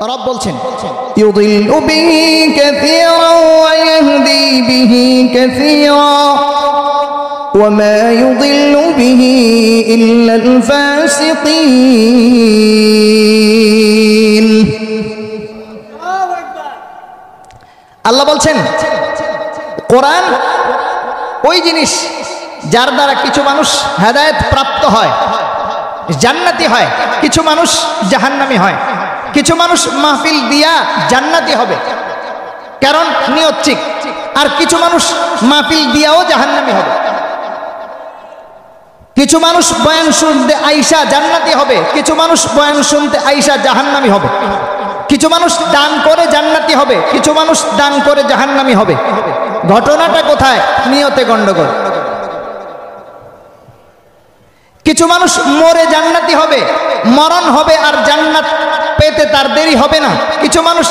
রব বলছেন ইউদিল্লু বিহি কাসীরান ওয়া ইয়াহদি বিহি কাসীরান ওয়া মা ইউদিল্লু বিহি ইল্লাল ফাসিকিন। আল্লাহ বলছেন কোরআন ওই জিনিস যার দ্বারা কিছু মানুষ হেদায়েত প্রাপ্ত হয়, জান্নাতি হয়, কিছু মানুষ জাহান্নামী হয়। কিছু মানুষ মাহফিল দিয়া জান্নাতি হবে কারণ নিয়ত ঠিক, আর কিছু মানুষ মাহফিল দিয়াও জাহান্নামী হবে। কিছু মানুষ বয়ান শুনতে আইসা জান্নাতি হবে, কিছু মানুষ বয়ান শুনতে আইসা জাহান্নামী হবে। কিছু মানুষ দান করে জান্নাতি হবে, কিছু মানুষ দান করে জাহান্নামী হবে। ঘটনাটা কোথায়? নিয়তে গন্ডগোল। কিছু মানুষ মরে জান্নাতি হবে, মরণ হবে আর জান্নাত পেতে তার দেরি হবে না। কিছু মানুষ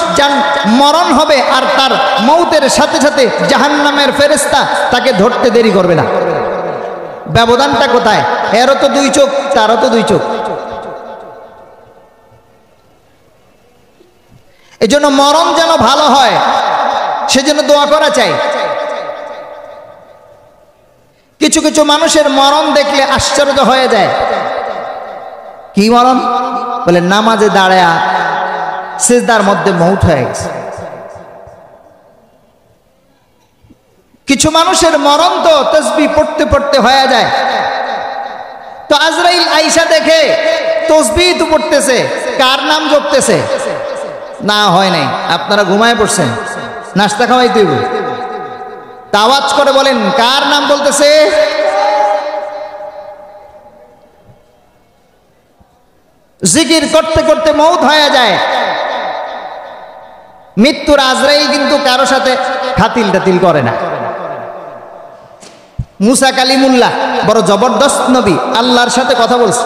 মরণ হবে আর তার মৌতের সাথে সাথে জাহান্নামের ফেরেশতা তাকে ধরতে দেরি করবে না। ব্যবধানটা কোথায়? এরও তো দুই চোখ, তারও তো দুই চোখ। এজন্য মরণ যেন ভালো হয় সেজন্য দোয়া করা চাই। কিছু কিছু মানুষের মরণ দেখলে আশ্চর্য হয়ে যায়। কি মরণ? বলে নামাজে দাঁড়ায়া সিজদার মধ্যে মৌত হয়ে গেছে। কিছু মানুষের মরণ তো তাসবিহ পড়তে পড়তে হয়ে যায়। তো আজরাইল আইসা দেখে তাসবিহ তো পড়তেছে, কার নাম জপতেছে? না হয় নাই, আপনারা ঘুমায় পড়ছেন, নাস্তা খাওয়াইতে হইব। আওয়াজ করে বলেন কার নাম বলতেছে? জিকির করতে করতে মৌত হয়ে যায়। মৃত্যুর আজরাইল কিন্তু কারো সাথে খাতিল টাতিল করে না। মুসা কালিমুল্লাহ বড় জবরদস্ত নবী, আল্লাহর সাথে কথা বলছে।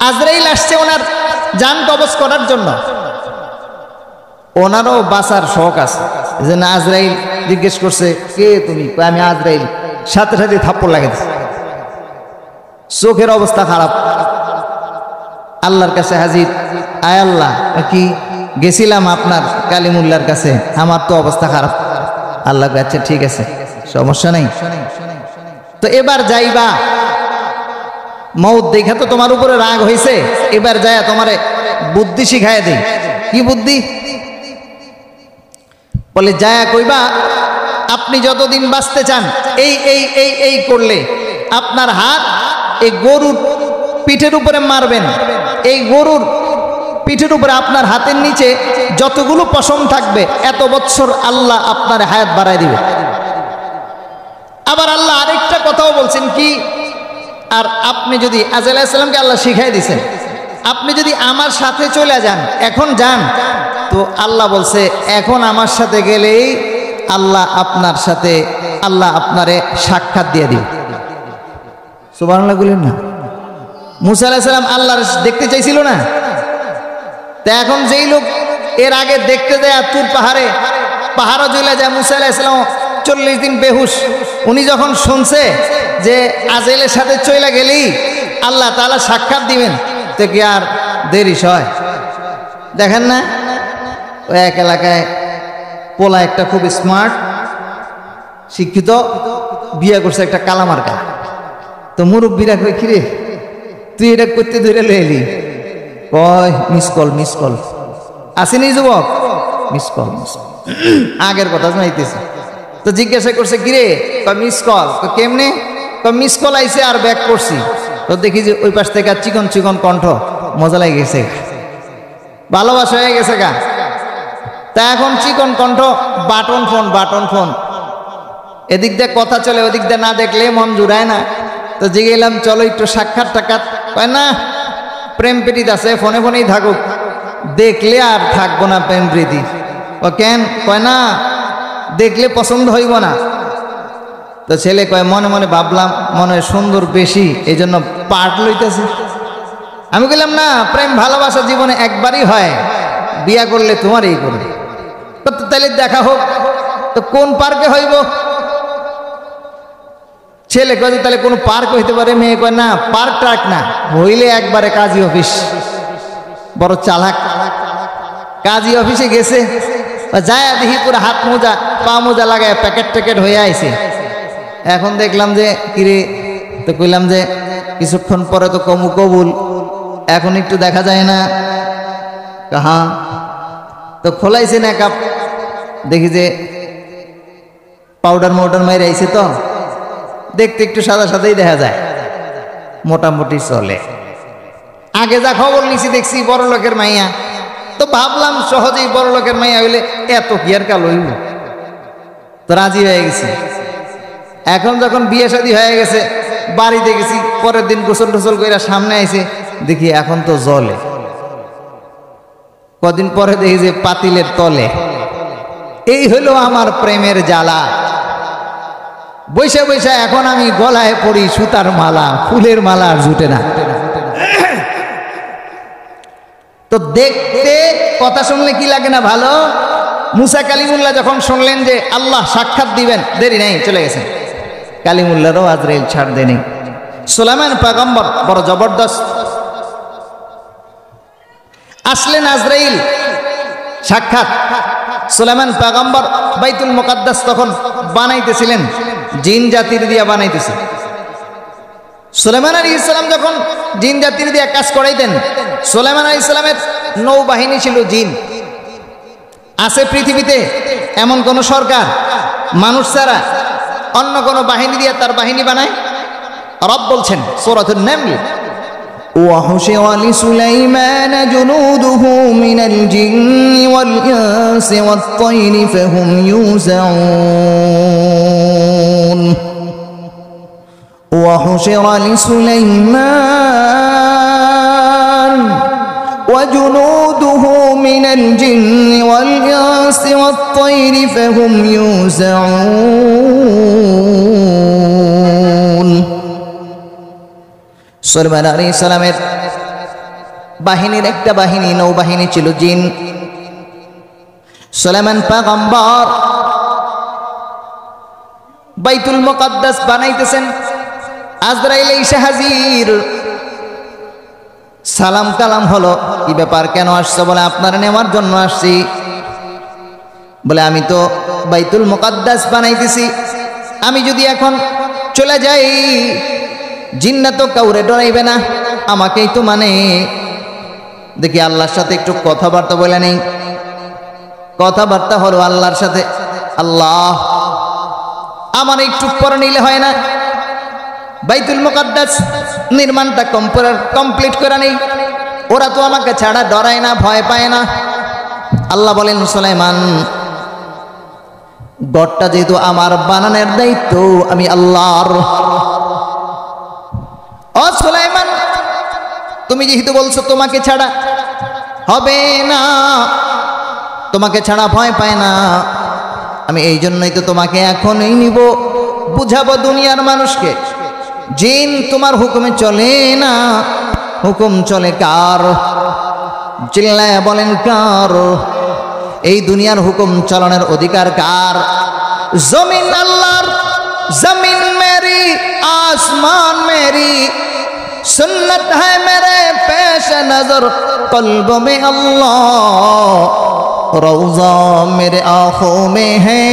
আজরাইল আসছে ওনার জান কবজ করার জন্য। ওনারও বাঁচার শখ আছে, যে না আজরাইল জিজ্ঞেস করছে কে তুমি? আমি আজরাইল। সাথে সাথে থাপ্পড় লাগে দিচ্ছে। চোখের অবস্থা খারাপ। আল্লাহর কাছে হাজির, আয় আল্লাহ, কি গেছিলাম আপনার কালিমুল্লাহর কাছে, আমার তো অবস্থা খারাপ। আল্লাহ আচ্ছা ঠিক আছে, সমস্যা নেই। তো এবার যাইবা, মৌত দেখা তো তোমার উপরে রাগ হয়েছে, এবার যায়া তোমারে বুদ্ধি শিখায় দেই। কি বুদ্ধি? বলে যায়া কইবা আপনি যতদিন বাঁচতে চান এই এই এই এই করলে আপনার হাত এই গরুর পিঠের উপরে মারবেন। এই গরুর পিঠের উপরে আপনার হাতের নিচে যতগুলো পশম থাকবে এত বছর আল্লাহ আপনার হায়াত বাড়ায় দিবে। আবার আল্লাহ আরেকটা কথাও বলছেন কি, আর আপনি যদি আজরাইল আলাইহিস সালামকে আল্লাহ শিখাই দিয়েছেন, আপনি যদি আমার সাথে চলে যান, এখন যান, তো আল্লাহ বলছে এখন আমার সাথে গেলেই আল্লাহ আপনার সাথে, আল্লাহ আপনারে সাক্ষাৎ দিয়ে দিবে। সুবহানাল্লাহ বলেন না? মুসা আলাইহিস সালাম আল্লাহর দেখতে চাইছিল না? তা এখন যেই লোক এর আগে দেখতে যায় তুর পাহাড়ে, পাহাড়ও জ্বলে যায়, মুসা আলাইহিস সালাম 40 দিন বেহুশ। উনি যখন শুনছে যে আজরাইলের সাথে চলে গেলেই আল্লাহ তাআলা সাক্ষাৎ দিবেন, তো কি আর দেরি হয়? দেখেন না ওই এক এলাকায় পোলা একটা খুব স্মার্ট শিক্ষিত বিয়ে করছে একটা কালামার্কা। তো মুরব্বীরা কই কিরে তুই এটা করতে ধরে লইলি? কয় মিস কল মিস কল। আসেনি যুবক? Miss call miss call. আগের কথা শুনাইতেছে। তো জিজ্ঞাসা করছে কিরে? কয় মিস কল। কেমনে? কয় মিস কল আইছে আর ব্যাক করছি। তো দেখি যে ওই পাশ থেকে চিকন চিকন কণ্ঠ, মজা লাগে গেছে, ভালোবাসা হয়ে গেছে গা। তা এখন চিকন কণ্ঠ, বাটন ফোন, বাটন ফোন, এদিক দিয়ে কথা চলে, ওদিক দিয়ে না দেখলে মন জুড়ায় না। তো জিগেলাম চলো একটু সাক্ষাৎ টাকাত। কয় না, প্রেম প্রীতি আছে, ফোনে ফোনেই থাকুক, দেখলে আর থাকবো না প্রেম প্রীতি। ও কেন? কয় না দেখলে পছন্দ হইব না। তো ছেলে কয় মনে মনে ভাবলাম মনে হয় সুন্দর বেশি, এই জন্য পার্ট লইতেছে। আমি বললাম না, প্রেম ভালোবাসা জীবনে একবারই হয়, বিয়া করলে তোমার এই করবে। তাহলে দেখা হোক। তো কোন পার্কে হইব? ছেলে কয় তাহলে কোন পার্ক হইতে পারে? মেয়ে কয় না, পার্ক টার্ক না, হইলে একবারে কাজী অফিস। বড় চালাক। কাজী অফিসে গেছে, যায় দেখি পুরো হাত মোজা পা মোজা লাগায় প্যাকেট ট্যাকেট হয়ে আইছে। এখন দেখলাম যে কিরে, তো কইলাম যে কিছুক্ষণ পরে তো কমু কবুল, এখন একটু দেখা যায় না। হ্যাঁ, তো খোলাইছে না কাপ, দেখি যে পাউডার মাউডার মাইরে আইছে, তো দেখতে একটু সাদা সাদাই দেখা যায়, মোটামুটি চলে। আগে যা খবর নিছি দেখছি বড় লোকের মাইয়া, তো ভাবলাম সহজেই বড় লোকের মাইয়া হইলে এত কি আর কালো হইল, তো রাজি হয়ে গেছি। এখন যখন বিয়ে শাদী হয়ে গেছে, বাড়িতে গেছি, পরের দিন গোসল টোসল করে সামনে আইছে, দেখি এখন তো জলে। কদিন পরে দেখি যে পাতিলের তলে। এই হলো আমার প্রেমের জ্বালা। বৈশা বৈশা এখন আমি গলায় পড়ি সুতার মালা, ফুলের মালা আর জুটে না। তো দেখতে কথা শুনলে কি লাগে না ভালো। মুসা কালিমুল্লাহ যখন শুনলেন যে আল্লাহ সাক্ষাৎ দিবেন, দেরি নেই, চলে গেছেন। কালিমুল্লাহরও আজরাইল ছাড় দেয়নি। সুলাইমান পয়গম্বর বড় জবরদস্ত। আসলেন আজরাইল সাক্ষাৎ। সুলাইমান পয়গম্বর বাইতুল মুকাদ্দাস তখন বানাইতেছিলেন, জিন জাতির দিয়া বানাইতেছে। সুলাইমান আলাইহিস সালাম যখন জিন জাতির দিয়া কাজ করাইতেন, সুলাইমান আলাইহিস সালামের নৌবাহিনী ছিল জিন। আছে পৃথিবীতে এমন কোন সরকার মানুষ ছাড়া অন্য কোন বাহিনী দিয়া তার বাহিনী বানায়? রব বলছেন সূরাতুন নামল, وحشر لسليمان جنوده من الجن والإنس والطير فهم يوزعون وحشر لسليمان وجنوده من الجن والإنس والطير فهم يوزعون। সুলাইমান আলাইহিস সালামের বাহিনীর একটা বাহিনী নৌবাহিনী ছিল জিন। সুলাইমান পয়গম্বর বাইতুল মুকাদ্দাস বানাইতেছেন, আজরাইল এসে হাজির। সালাম কালাম হলো, কি ব্যাপার, কেন আসছো? বলে আপনারা নেওয়ার জন্য আসছি। বলে আমি তো বাইতুল মুকাদ্দাস বানাইতেছি, আমি যদি এখন চলে যাই জিন্নাত তো কাউরে ডরাইবে না, আমাকেই তো মানে। দেখি আল্লাহর সাথে একটু কথাবার্তা বলে নেই। কথাবার্তা হলো আল্লাহর সাথে। আল্লাহ, আমার একটু পরে নিলে হয় না? বাইতুল মুকাদ্দাস নির্মাণটা কমপ্লিট করে নেই, ওরা তো আমাকে ছাড়া ডরায় না, ভয় পায় না। আল্লাহ বলেন, সুলাইমান, গড়টা যেহেতু আমার বানানোর দায়িত্ব আমি আল্লাহর। ও সুলাইমান, তুমি যেহেতু বলছো তোমাকে ছাড়া হবে না, তোমাকে ছাড়া ভয় পায় না, আমি এই জন্যই তো তোমাকে এখনই নিব, বুঝাবো দুনিয়ার মানুষকে। জিন তোমার হুকুমে চলে না, হুকুম চলে কার? চিল্লায়া বলেন কার? এই দুনিয়ার হুকুম চালানোর অধিকার কার? জমিন আল্লাহর, জমিন মেরি, आसमान मेरी, सुन्नत है मेरे पेश नजर, कल्ब में अल्लाह, रौजा मेरे आंखों में है,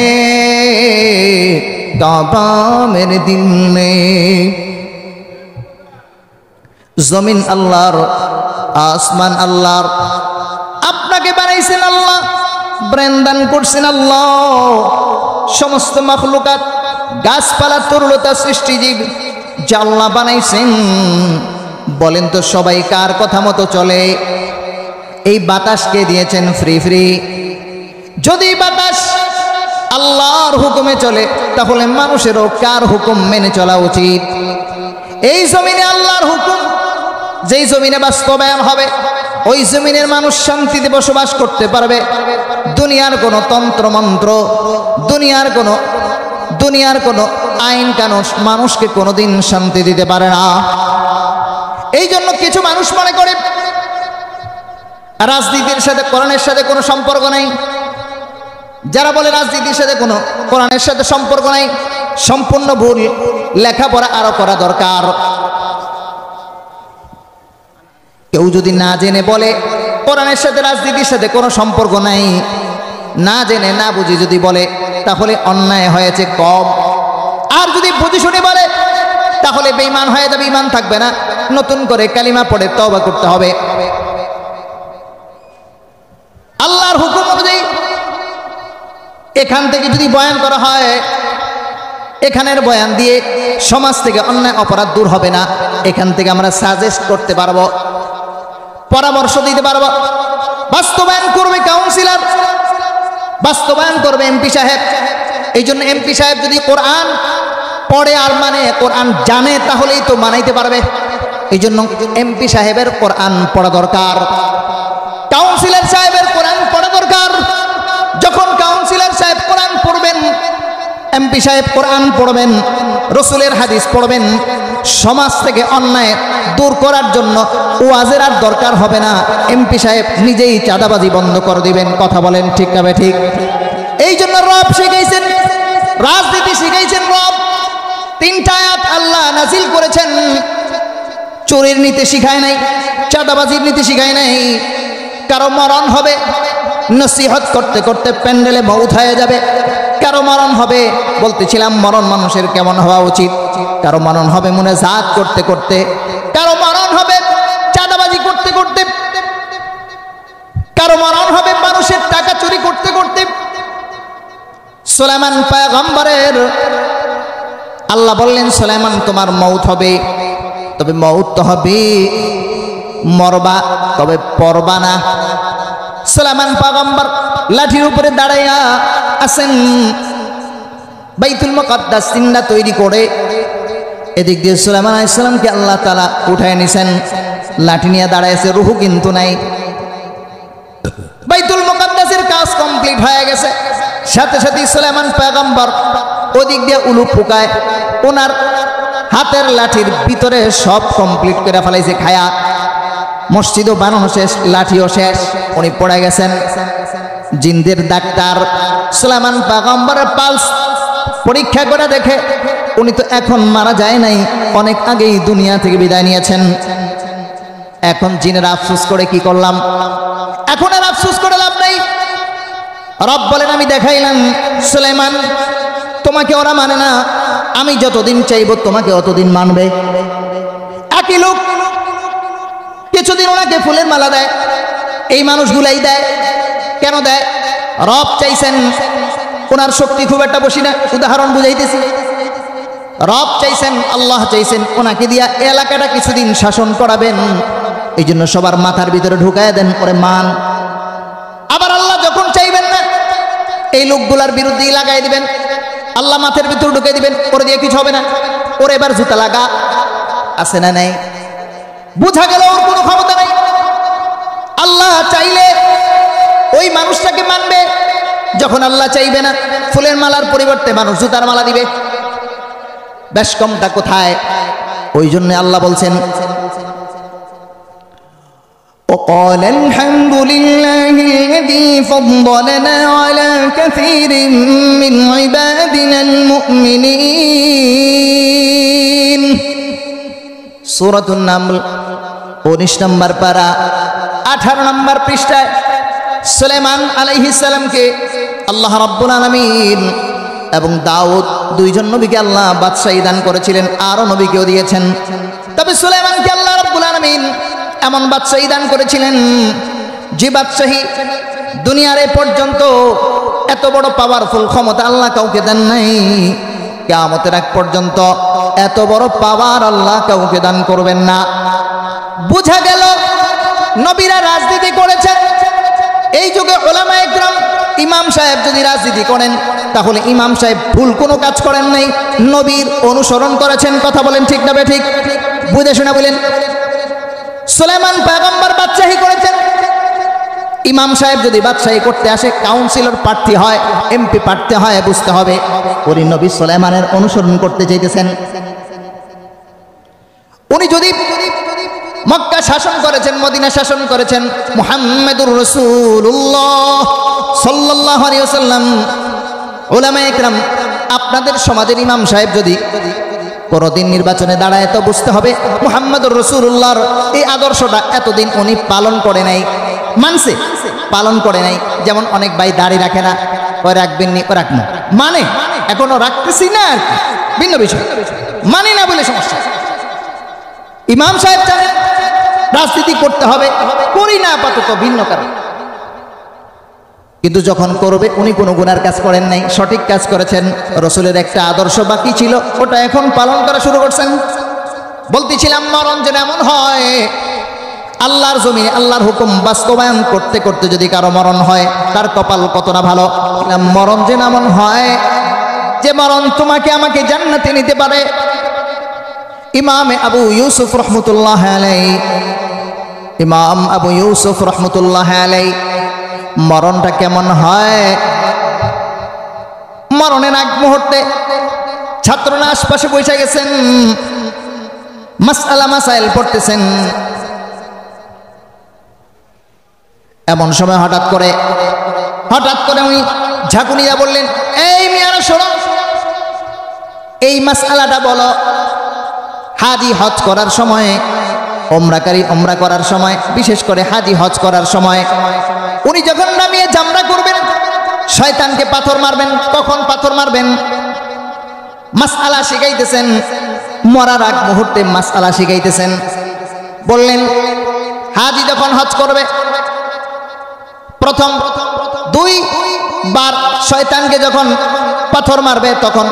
काबा मेरे दिल में। जमीन अल्लाहर, आसमान अल्लाहर, আপনাকে বানাইছেন আল্লাহ, ব্রেন দান করছেন আল্লাহ। সমস্ত মাখলুকাত, গাছপালা, তরুলতা, সৃষ্টিজীব যা আল্লাহ বানাইছেন, বলেন তো সবাই কার কথা মতো চলে? এই বাতাসকে দিয়েছেন ফ্রি ফ্রি। যদি বাতাস আল্লাহর হুকুমে চলে, তাহলে মানুষেরও কার হুকুম মেনে চলা উচিত? এই জমিনে আল্লাহর হুকুম যেই জমিনে বাস্তবায়ন হবে, ওই জমিনের মানুষ শান্তিতে বসবাস করতে পারবে। দুনিয়ার কোনো তন্ত্রমন্ত্র, দুনিয়ার কোনো আইন কানুন মানুষকে কোনোদিন শান্তি দিতে পারে না। এই জন্য কিছু মানুষ মনে করে রাজনীতির সাথে কোরআনের সাথে কোনো সম্পর্ক নাই। যারা বলে রাজনীতির সাথে কোনো কোরআনের সাথে সম্পর্ক নাই, সম্পূর্ণ ভুল। লেখাপড়া আরো করা দরকার। কেউ যদি না জেনে বলে কোরআনের সাথে রাজনীতির সাথে কোনো সম্পর্ক নাই, না জেনে না বুঝি যদি বলে তাহলে অন্যায় হয়েছে কম, আর যদি বুঝে শুনে বলে তাহলে বেঈমান হয়ে যাবে, ঈমান থাকবে না, নতুন করে কালিমা পড়ে তওবা করতে হবে। আল্লাহর হুকুম অনুযায়ী এখান থেকে যদি বয়ান করা হয়, এখানের বয়ান দিয়ে সমাজ থেকে অন্যায় অপরাধ দূর হবে না। এখান থেকে আমরা সাজেস্ট করতে পারবো, পরামর্শ দিতে পারবো, বাস্তবায়ন করবে কাউন্সিলর, বাস্তবায়ন করবে এমপি সাহেব। এই জন্য এমপি সাহেব যদি কোরআন পড়ে আর মানে কোরআন জানে তাহলেই তো মানাইতে পারবে। এই জন্য এমপি সাহেবের কোরআন পড়া দরকার, কাউন্সিলর সাহেবের কোরআন পড়া দরকার। যখন কাউন্সিলর সাহেব কোরআন পড়বেন, এমপি সাহেব কোরআন পড়বেন, রসুলের হাদিস পড়বেন, সমাজ থেকে অন্যায় দূর করার জন্য ওয়াজের আর দরকার হবে না। এমপি সাহেব নিজেই চাঁদাবাজি বন্ধ করে দিবেন। কথা বলেন ঠিক না ঠিক? এই জন্য রব শিখাইছেন, রাজনীতি শিখাইছেন রব। 3টা আয়াত আল্লাহ নাজিল করেছেন। চোরের নীতি শিখায় নাই, চাঁদাবাজির নীতি শিখায় নাই। কারো মরণ হবে, নসিহত করতে করতে প্যান্ডেলে মউত হয়ে যাবে। কারো মরণ হবে, বলতেছিলাম মরণ মানুষের কেমন হওয়া উচিত। কারো মরণ হবে মুনাজাত করতে করতে, কারো মরণ হবে চাঁদাবাজি করতে করতে, কারো মরণ হবে মানুষের টাকা চুরি করতে করতে। সুলাইমান পয়গম্বরের আল্লাহ বললেন, সুলাইমান তোমার মউত হবে, তবে মউত তো হবে, মরবা তবে পরবা না। সুলাইমান পয়গম্বর লাঠির উপরে দাঁড়াইয়া আছেন, বাইতুল মুকাদ্দাস চিন্তা তৈরি করে। এদিক দিয়ে সুলাইমান আলাইহিস সালামকে আল্লাহ তাআলা উঠায় নিছেন, লাঠি নিয়ে দাঁড়াইছে, রুহু কিন্তু নাই। বাইতুল মুকাদ্দাসের কাজ কমপ্লিট হয়ে গেছে। সাথে সাথে সুলাইমান পয়গম্বর ওদিক দিয়ে উলু পোকায় ওনার হাতের লাঠির ভিতরে সব কমপ্লিট করে ফেলাইছে খায়া। মসজিদও বানানো শেষ, লাঠিও শেষ, উনি পড়ে গেছেন। জিনদের ডাক্তার সুলাইমান পয়গম্বরের পালস পরীক্ষা করে দেখে উনি তো এখন মারা যায় নাই, অনেক আগেই দুনিয়া থেকে বিদায় নিয়েছেন। এখন জিনেরা আফসোস করে কি করলাম, এখন আর আফসোস করে লাভ নাই। রব বলেন, আমি দেখাইলাম সুলাইমান তোমাকে ওরা মানে না, আমি যতদিন চাইব তোমাকে অতদিন মানবে। একই লোক কিছুদিন ওনাকে ফুলের মালা দেয়, এই মানুষগুলাই দেয়। কেন দেয়? রব চাইছেন, ওনার শক্তি খুব একটা বসি না, উদাহরণ বুঝাইতেছি। রব চাইছেন, আল্লাহ চাইছেন ওনাকে দিয়া এলাকাটা কিছুদিন শাসন করাবেন। এই জন্য সবার মাথার ভিতরে ঢুকায় দেন, ওরে মান। আবার আল্লাহ যখন চাইবেন না, এই লোকগুলার বিরুদ্ধেই লাগাই দিবেন, আল্লাহ মাথার ভিতরে ঢুকাই দিবেন, ওরে দিয়ে কিছু হবে না, ওরে এবার জুতা লাগা। আছে না নাই? বুঝা গেল ওর কোনো ক্ষমতা নাই। আল্লাহ চাইলে ওই মানুষটাকে মানবে, যখন আল্লাহ চাইবে না ফুলের মালার পরিবর্তে মানুষ জুতার মালা দিবে। বেশ কমটা কোথায়? ওই জন্য আল্লাহ বলছেন, وقال الحمد لله الذي فضلنا على كثير من عبادنا المؤمنين। সূরাতুন নামল 19 নম্বর পারা 18 নম্বর পৃষ্ঠায় সুলাইমান আলাইহিস সালামকে আল্লাহ রাব্বুল আলামিন এবং দাউদ দুইজন নবীকে আল্লাহ বাদশাহী দান করেছিলেন, আরো নবীকেও দিয়েছেন। তবে সুলাইমানকে আল্লাহ রাব্বুল আলামিন এমন বাদশাহী দান করেছিলেন যে বাদশাহী দুনিয়ার এ পর্যন্ত এত বড় পাওয়ারফুল ক্ষমতা আল্লাহ কাউকে দেন নাই। কিয়ামতের আগ পর্যন্ত এত বড় পাওয়ার আল্লাহ কাউকে দান করবেন না। বুঝা গেল নবীরা রাজনীতি করেছেন। এই যুগে উলামায়ে কিরাম, ইমাম সাহেব যদি রাজনীতি করেন তাহলে ইমাম সাহেব ভুল কোনো কাজ করেন নাই, নবীর অনুসরণ করেছেন। কথা বলেন ঠিক না ঠিক? বুঝে শুনে বলেন। সুলাইমান পয়গম্বর বাদশাহী করেছেন। ইমাম সাহেব যদি বাদশাহী করতে আসে, কাউন্সিলর প্রার্থী হয়, এমপি প্রার্থী হয়, বুঝতে হবে উনি নবী সুলাইমানের অনুসরণ করতে চাইতেছেন। উনি যদি মক্কা শাসন করেছেন, মদিনা শাসন করেছেন, মুহাম্মাদুর রাসূলুল্লাহ সাল্লাল্লাহু আলাইহি ওয়াসাল্লাম। উলামায়ে কিরাম, আপনাদের সমাজের ইমাম সাহেব যদি কোনদিন নির্বাচনে দাঁড়ায় তো বুঝতে হবে মুহাম্মাদুর রাসূলুল্লাহর এই আদর্শটা এতদিন উনি পালন করে নাই। মানছে, পালন করে নাই। যেমন অনেক ভাই দাড়ি রাখে না, ওই রাখবেন নি, ও রাখবো মানে, এখনো রাখতেছি না আর কি, ভিন্ন বিষয়, মানি না বলে সমস্যা। ইমাম সাহেব জানেন রাজনীতি করতে হবে, করি না আপাতত, ভিন্ন কারণ। কিন্তু যখন করবে উনি কোনো গুনার কাজ করেন নাই, সঠিক কাজ করেছেন। রসুলের একটা আদর্শ বাকি ছিল, ওটা এখন পালন করা শুরু করছেন। বলতেছিলাম মরণ যেন এমন হয়, আল্লাহর জমিনে আল্লাহর হুকুম বাস্তবায়ন করতে করতে যদি কারো মরণ হয়, তার কপাল কতটা ভালো। মরণ যেন এমন হয় যে মরণ তোমাকে আমাকে জান্নাতে নিতে পারে। ইমাম আবু ইউসুফ রহমতুল্লাহ আলাইহি, ইমাম আবু ইউসুফ রহমতুল্লাহ আলাইহি মরণটা কেমন হয়, মরণের আগ মুহূর্তে ছাত্ররা আশপাশে বসে গেছেন, মাসআলা মাসাইল পড়তেছেন। এমন সময় হঠাৎ করে উনি ঝাঁকুনিয়া বললেন, এই মিয়ারা শোনো, এই মাসআলাটা বলো। হাজি হজ করার সময়, ওমরাকারী ওমরা করার সময়, বিশেষ করে হাজি হজ করার সময় উনি যখন নামিয়ে জামরা করবেন, শয়তানকে পাথর মারবেন, কখন পাথর মারবেন? মাসআলা শিখাইতেছেন, মরার আগ মুহূর্তে মাসআলা শিখাইতেছেন। বললেন হাজি যখন হজ করবে প্রথম 2 বার শয়তানকে যখন পাথর মারবে, তখন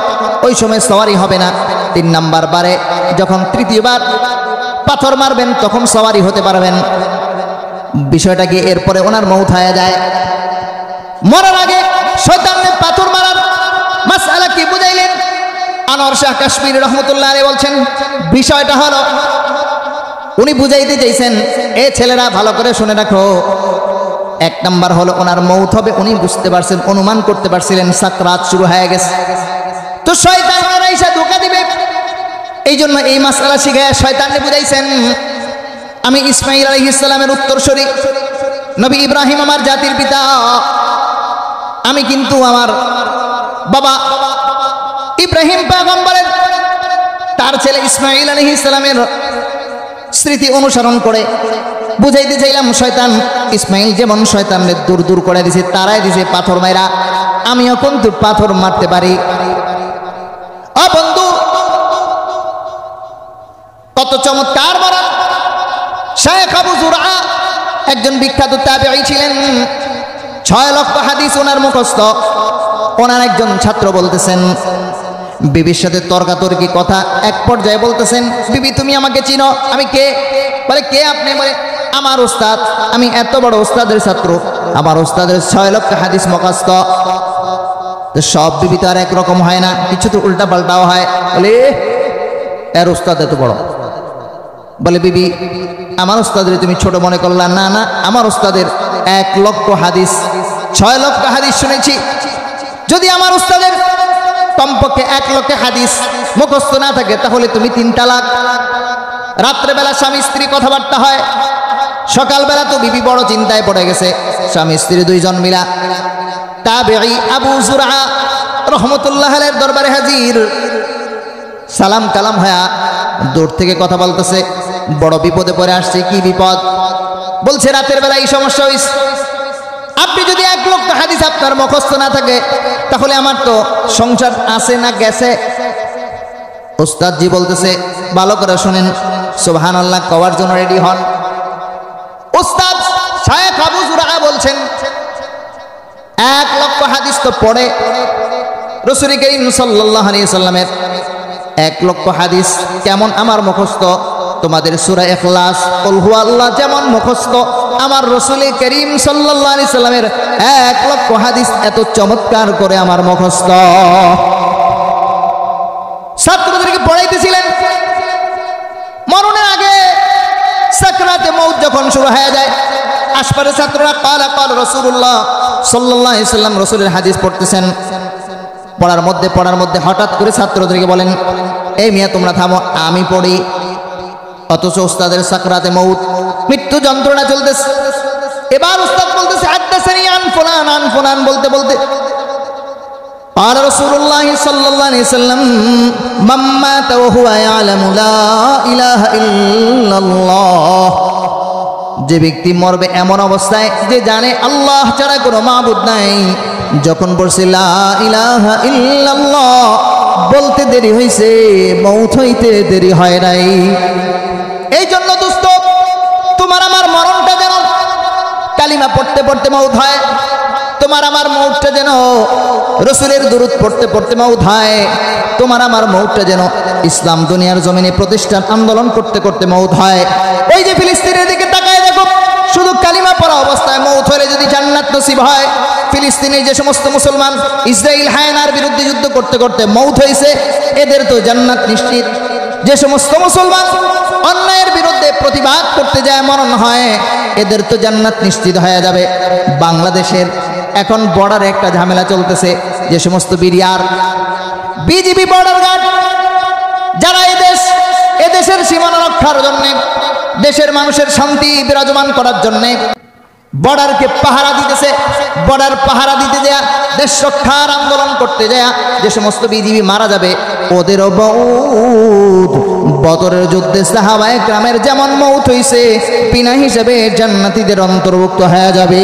ওই সময় সওয়ারি হবে না। 3 নাম্বার বারে যখন 3য় বার পাথর মারবেন, তখন সওয়ারি হতে পারবেন। বিষয়টা কি এরপরে ওনার মউত হয়ে যায়। মরার আগে শয়তানকে পাথর মারার মাসআলা কি বুঝাইলেন? আনোয়ার শাহ কাশ্মীরি রহমতুল্লাহ আলাইহি বলছেন, বিষয়টা হলো উনি বুঝাইতে চাইছেন, এ ছেলেরা ভালো করে শুনে রাখো। 1 নাম্বার হলো ওনার মউত হবে, উনি বুঝতে পারছেন, অনুমান করতে পারছিলেন সাকরাত শুরু হয়ে গেছে। তো শয়তান এসে ধোঁকা দিবে, এই জন্য এই মাসআলা শিখায় শয়তানকে বুঝাইছেন। আমি ইসমাঈল আলাইহিস সালামের উত্তরসূরি, নবী ইব্রাহিম আমার জাতির পিতা, আমি কিন্তু আমার বাবা ইব্রাহিম পয়গম্বরের তার ছেলে ইসমাঈল আলাইহিস সালামের স্মৃতি অনুসরণ করে বুঝাইতে চাইলাম। শয়তান ইসমাঈল যেমন শয়তানদের দূর দূর করে দিছে, তারাই দিছে পাথর মাইরা, আমিও কিন্তু পাথর মারতে পারি। ও বন্ধু, কত চমৎকার মরণ! শায়েখ আবু যুরআ একজন বিখ্যাত তাবেঈ ছিলেন, 6 লক্ষ হাদিস ওনার মুখস্থ। ওনার একজন ছাত্র বলতেছেন, বিবির সাথে তর্কাতর্কি কথা, এক পর্যায়ে বলতেছেন, বিবি তুমি আমাকে চিনো? আমি কে? বলে কে আপনি? বলে আমার উস্তাদ, আমি এত বড় উস্তাদের ছাত্র, আমার উস্তাদের 6 লক্ষ হাদিস মুখস্থ। তো সব বিবি তো আর একরকম হয় না, কিছু তো উল্টা পাল্টাও হয়। বলে এর উস্তাদ এত বড়? বলে বিবি আমার উস্তাদের তুমি ছোট মনে করলা? না না, আমার উস্তাদের 1 লক্ষ হাদিস, 6 লক্ষ হাদিস শুনেছি। যদি আমার উস্তাদের কমপক্ষে 1 লক্ষ হাদিস মুখস্থ না থাকে, তাহলে তুমি 3 তালাক। রাত্রেবেলা স্বামী স্ত্রী কথাবার্তা হয়, সকালবেলা তো বিবি বড় চিন্তায় পড়ে গেছে, স্বামী স্ত্রী 2 জন মিলা। তাবেঈ আবু যুরআ রহমতুল্লাহ আলাইহির দরবারে হাজির, সালাম কালাম হয়া দূর থেকে কথা বলতেছে, বড় বিপদে পড়ে আসছে। কি বিপদ? বলছে রাতের বেলা এই সমস্যা হইছে। আপনি যদি 1 লক্ষ হাদিস আপনার মুখস্থ না থাকে, তাহলে আমার তো সংসার আছে না গেছে? উস্তাদ জি বলতেছে, ভালো করে শুনেন, সুবহানাল্লাহ কওয়ার জন্য রেডি হন। উস্তাদ শায়েখ আবু যুরআ বলছেন, 1 লক্ষ হাদিস তো পড়ে রাসূল করিম সাল্লাল্লাহু আলাইহি সাল্লামের 1 লক্ষ হাদিস কেমন আমার মুখস্থ? তোমাদের সূরা ইখলাস, কুল হুয়াল্লাহ যেমন মুখস্থ, আমার রাসূল করিম সাল্লাল্লাহু আলাইহি সাল্লামের 1 লক্ষ হাদিস এত চমৎকার করে আমার মুখস্থ। ছাত্রদেরকে পড়াইতেছিলেন। মরণের আগে সাকরাতে মউত যখন শুরু হয়ে যায়, আশপাশের ছাত্ররা কালা রাসূলুল্লাহ সাল্লাল্লাহু আলাইহি সাল্লাম রাসূলের হাদিস পড়তেছেন। পড়ার মধ্যে হঠাৎ করে ছাত্রদেরকে বলেন, এই মিয়া তোমরা থামো, আমি পড়ি। অথচ উস্তাদের সাকরাতে মউত, মৃত্যু যন্ত্রণা চলতেছে। এবার উস্তাদ বলতেছে, হাদাসানি আন ফুলান বলতে বলতে قال رسول الله صلى الله عليه وسلم من مات وهو يعلم لا إله إلا الله যে ব্যক্তি মরবে এমন অবস্থায় যে জানে আল্লাহ ছাড়া কোনো মাবুদ নাই, যখন বলছে লা ইলাহা ইল্লাল্লাহ বলতে দেরি হয়েছে, মৌত হইতে দেরি হয় নাই। এই জন্য দোস্ত, তোমার আমার মরণটা যেন কালিমা পড়তে পড়তে মৌত হয়, তোমার আমার মৌতটা যেন রসুলের দুরূদ পড়তে পড়তে মৌত হয়, তোমার আমার মৌতটা যেন ইসলাম দুনিয়ার জমিনে প্রতিষ্ঠান আন্দোলন করতে করতে মৌত হয়। ওই যে ফিলিস্তিনের দিকে তাকায় দেখো, শুধু কালিমা পড়া অবস্থায় মৌত হলে যদি জান্নাত নসিব হয়, ফিলিস্তিনের যে সমস্ত মুসলমান ইসরাইল হায়নার বিরুদ্ধে যুদ্ধ করতে করতে মৌত হয়েছে, এদের তো জান্নাত নিশ্চিত। যে সমস্ত মুসলমান অন্যায়ের বিরুদ্ধে প্রতিবাদ করতে যায় মরণ হয়, এদের তো জান্নাত নিশ্চিত হয়ে যাবে। বাংলাদেশের এখন বর্ডারে একটা ঝামেলা চলতেছে, যে সমস্ত বিডিআর বিজিবি বর্ডার গার্ড যারা এদেশের সীমানা রক্ষার জন্য, দেশের মানুষের শান্তি বিরাজমান করার জন্য বর্ডারকে পাহারা দিতেছে, বর্ডার পাহারা দিতে যায়, দেশ রক্ষার আন্দোলন করতে যায় যে সমস্ত বিজিবি মারা যাবে, ওদেরও মৌত বদরের যুদ্ধে সাহাবায়ে কেরামের যেমন মৌত হইছে, বিনা হিসেবে জান্নাতীদের অন্তর্ভুক্ত হয়ে যাবে।